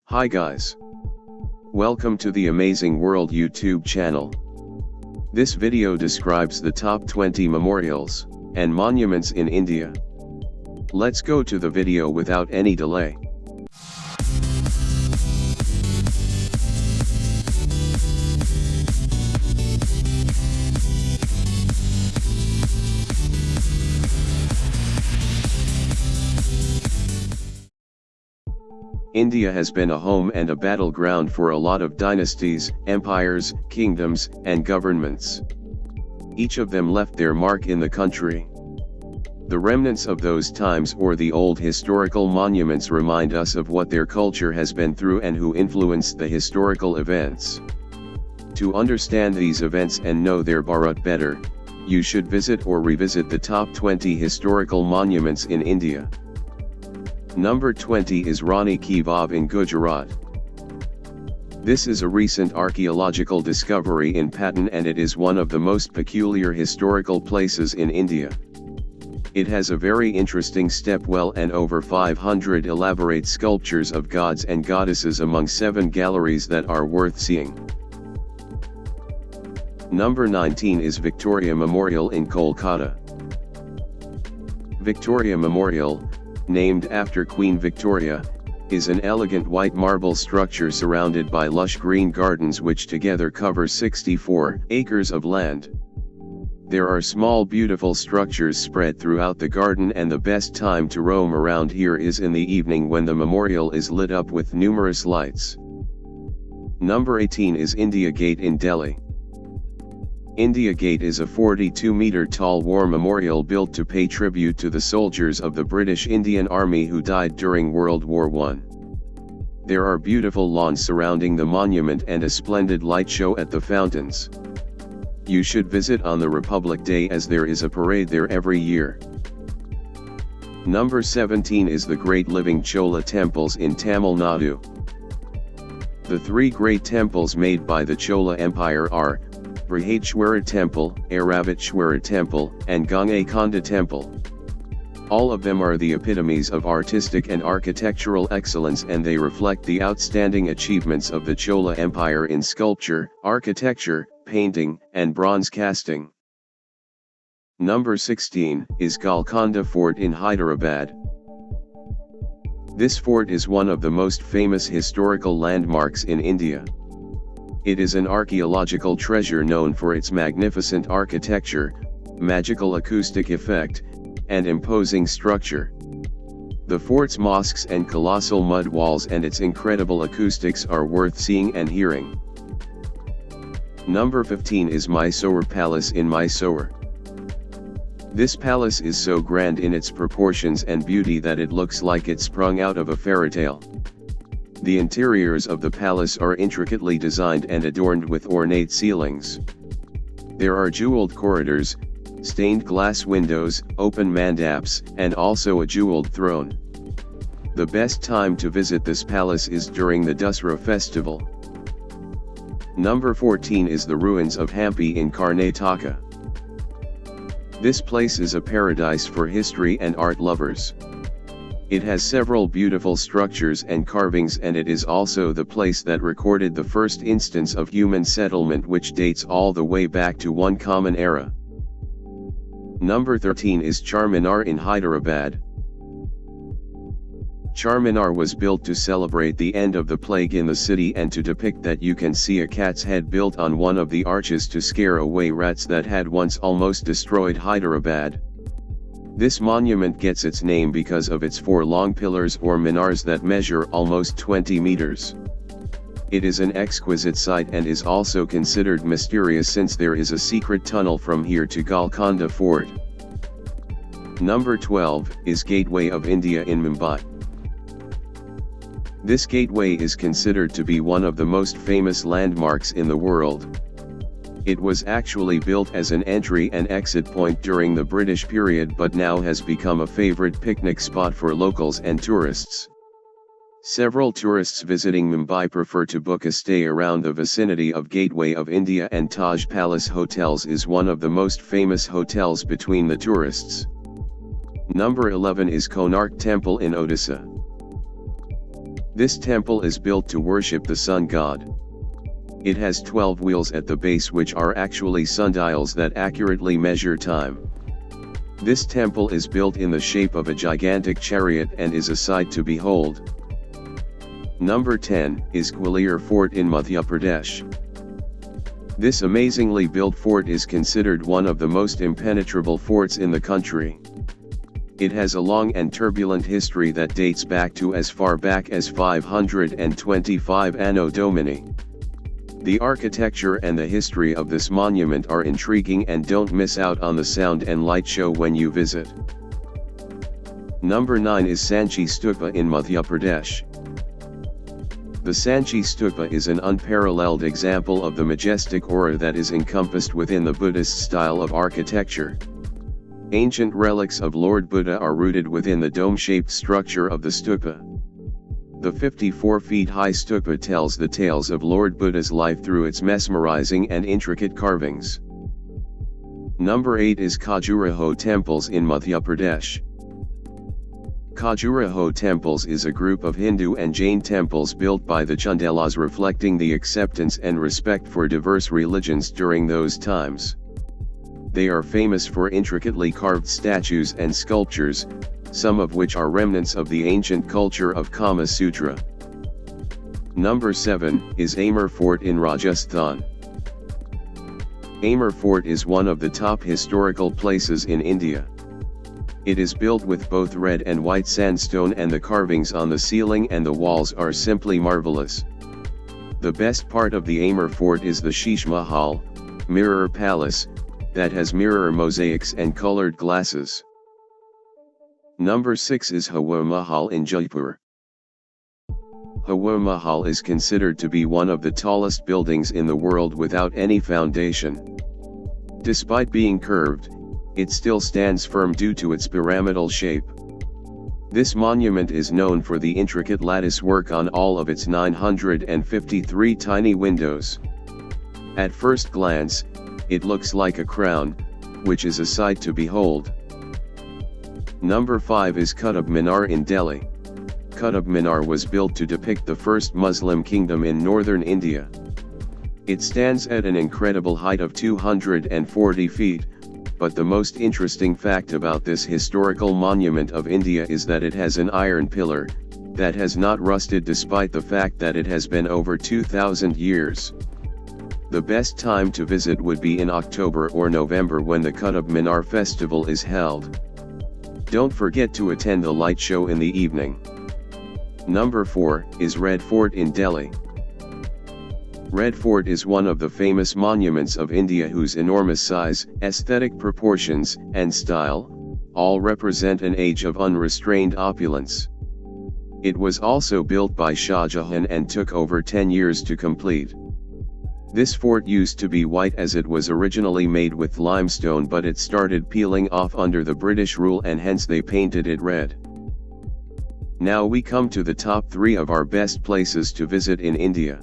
Hi guys. Welcome to the Amazing World YouTube channel. This video describes the top 20 memorials and monuments in India. Let's go to the video without any delay. India has been a home and a battleground for a lot of dynasties, empires, kingdoms, and governments. Each of them left their mark in the country. The remnants of those times or the old historical monuments remind us of what their culture has been through and who influenced the historical events. To understand these events and know their Bharat better, you should visit or revisit the top 20 historical monuments in India. Number 20 is Rani Ki Vav in Gujarat. This is a recent archaeological discovery in Patan and it is one of the most peculiar historical places in India. It has a very interesting stepwell and over 500 elaborate sculptures of gods and goddesses among 7 galleries that are worth seeing. Number 19 is Victoria Memorial in Kolkata. Victoria Memorial, named after Queen Victoria, is an elegant white marble structure surrounded by lush green gardens which together cover 64 acres of land. There are small beautiful structures spread throughout the garden and the best time to roam around here is in the evening when the memorial is lit up with numerous lights. Number 18 is India Gate in Delhi. India Gate is a 42-meter tall war memorial built to pay tribute to the soldiers of the British Indian Army who died during World War I. There are beautiful lawns surrounding the monument and a splendid light show at the fountains. You should visit on the Republic Day as there is a parade there every year. Number 17 is the Great Living Chola Temples in Tamil Nadu. The 3 great temples made by the Chola Empire are Brihadeshwara Temple, Airaviteshwara Temple, and Golconda Temple. All of them are the epitomes of artistic and architectural excellence and they reflect the outstanding achievements of the Chola Empire in sculpture, architecture, painting, and bronze casting. Number 16 is Golconda Fort in Hyderabad. This fort is one of the most famous historical landmarks in India. It is an archaeological treasure known for its magnificent architecture, magical acoustic effect, and imposing structure. The fort's mosques and colossal mud walls and its incredible acoustics are worth seeing and hearing. Number 15 is Mysore Palace in Mysore. This palace is so grand in its proportions and beauty that it looks like it sprung out of a fairy tale. The interiors of the palace are intricately designed and adorned with ornate ceilings. There are jeweled corridors, stained glass windows, open mandaps, and also a jeweled throne. The best time to visit this palace is during the Dussehra festival. Number 14 is the ruins of Hampi in Karnataka. This place is a paradise for history and art lovers. It has several beautiful structures and carvings and it is also the place that recorded the first instance of human settlement which dates all the way back to one common era. Number 13 is Charminar in Hyderabad. Charminar was built to celebrate the end of the plague in the city and to depict that you can see a cat's head built on one of the arches to scare away rats that had once almost destroyed Hyderabad. This monument gets its name because of its 4 long pillars or minars that measure almost 20 meters. It is an exquisite sight and is also considered mysterious since there is a secret tunnel from here to Golconda Fort. Number 12 is Gateway of India in Mumbai. This gateway is considered to be one of the most famous landmarks in the world. It was actually built as an entry and exit point during the British period but now has become a favorite picnic spot for locals and tourists. Several tourists visiting Mumbai prefer to book a stay around the vicinity of Gateway of India and Taj Palace Hotels is one of the most famous hotels between the tourists. Number 11 is Konark Temple in Odisha. This temple is built to worship the sun god. It has 12 wheels at the base which are actually sundials that accurately measure time. This temple is built in the shape of a gigantic chariot and is a sight to behold. Number 10 is Guiller Fort in Madhya Pradesh. This amazingly built fort is considered one of the most impenetrable forts in the country. It has a long and turbulent history that dates back to as far back as 525 Anno Domini. The architecture and the history of this monument are intriguing, and don't miss out on the sound and light show when you visit. Number 9 is Sanchi Stupa in Madhya Pradesh. The Sanchi Stupa is an unparalleled example of the majestic aura that is encompassed within the Buddhist style of architecture. Ancient relics of Lord Buddha are rooted within the dome-shaped structure of the stupa. The 54 feet high stupa tells the tales of Lord Buddha's life through its mesmerizing and intricate carvings. Number 8 is Khajuraho Temples in Madhya Pradesh. Khajuraho Temples is a group of Hindu and Jain temples built by the Chandelas, reflecting the acceptance and respect for diverse religions during those times. They are famous for intricately carved statues and sculptures, some of which are remnants of the ancient culture of Kama Sutra. Number 7 is Amer Fort in Rajasthan. Amer Fort is one of the top historical places in India. It is built with both red and white sandstone, and the carvings on the ceiling and the walls are simply marvelous. The best part of the Amer Fort is the Taj Mahal, mirror palace, that has mirror mosaics and colored glasses. Number 6 is Hawa Mahal in Jaipur. Hawa Mahal is considered to be one of the tallest buildings in the world without any foundation. Despite being curved, it still stands firm due to its pyramidal shape. This monument is known for the intricate lattice work on all of its 953 tiny windows. At first glance, it looks like a crown, which is a sight to behold. Number 5 is Qutub Minar in Delhi. Qutub Minar was built to depict the first Muslim kingdom in northern India. It stands at an incredible height of 240 feet, but the most interesting fact about this historical monument of India is that it has an iron pillar that has not rusted despite the fact that it has been over 2,000 years. The best time to visit would be in October or November when the Qutub Minar festival is held. Don't forget to attend the light show in the evening. Number 4 is Red Fort in Delhi. Red Fort is one of the famous monuments of India whose enormous size, aesthetic proportions, and style, all represent an age of unrestrained opulence. It was also built by Shah Jahan and took over 10 years to complete. This fort used to be white as it was originally made with limestone, but it started peeling off under the British rule and hence they painted it red. Now we come to the top 3 of our best places to visit in India.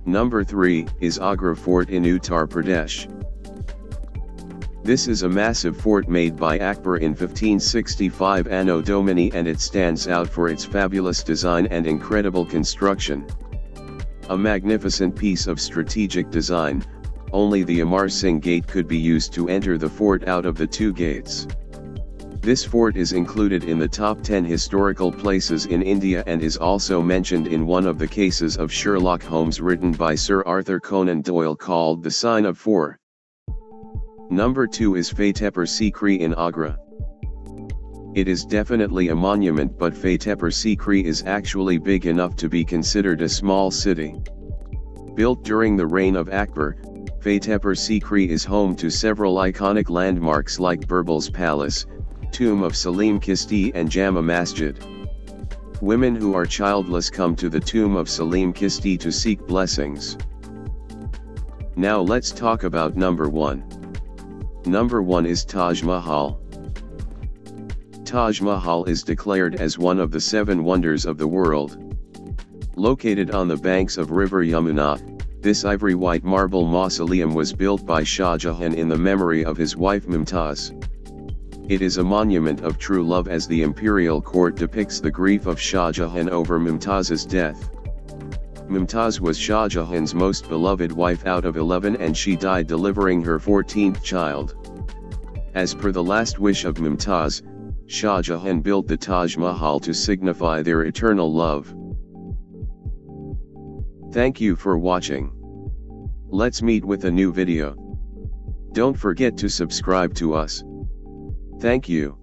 Number 3 is Agra Fort in Uttar Pradesh. This is a massive fort made by Akbar in 1565 Anno Domini, and it stands out for its fabulous design and incredible construction. A magnificent piece of strategic design, only the Amar Singh Gate could be used to enter the fort out of the 2 gates. This fort is included in the top 10 historical places in India and is also mentioned in one of the cases of Sherlock Holmes written by Sir Arthur Conan Doyle called The Sign of 4. Number 2 is Fatehpur Sikri in Agra. It is definitely a monument, but Fatehpur Sikri is actually big enough to be considered a small city. Built during the reign of Akbar, Fatehpur Sikri is home to several iconic landmarks like Birbal's Palace, Tomb of Salim Chisti and Jama Masjid. Women who are childless come to the tomb of Salim Chisti to seek blessings. Now let's talk about number 1. Number 1 is Taj Mahal. Taj Mahal is declared as one of the 7 wonders of the world. Located on the banks of River Yamuna, this ivory white marble mausoleum was built by Shah Jahan in the memory of his wife Mumtaz. It is a monument of true love as the imperial court depicts the grief of Shah Jahan over Mumtaz's death. Mumtaz was Shah Jahan's most beloved wife out of 11 and she died delivering her 14th child. As per the last wish of Mumtaz, Shah Jahan built the Taj Mahal to signify their eternal love. Thank you for watching. Let's meet with a new video. Don't forget to subscribe to us. Thank you.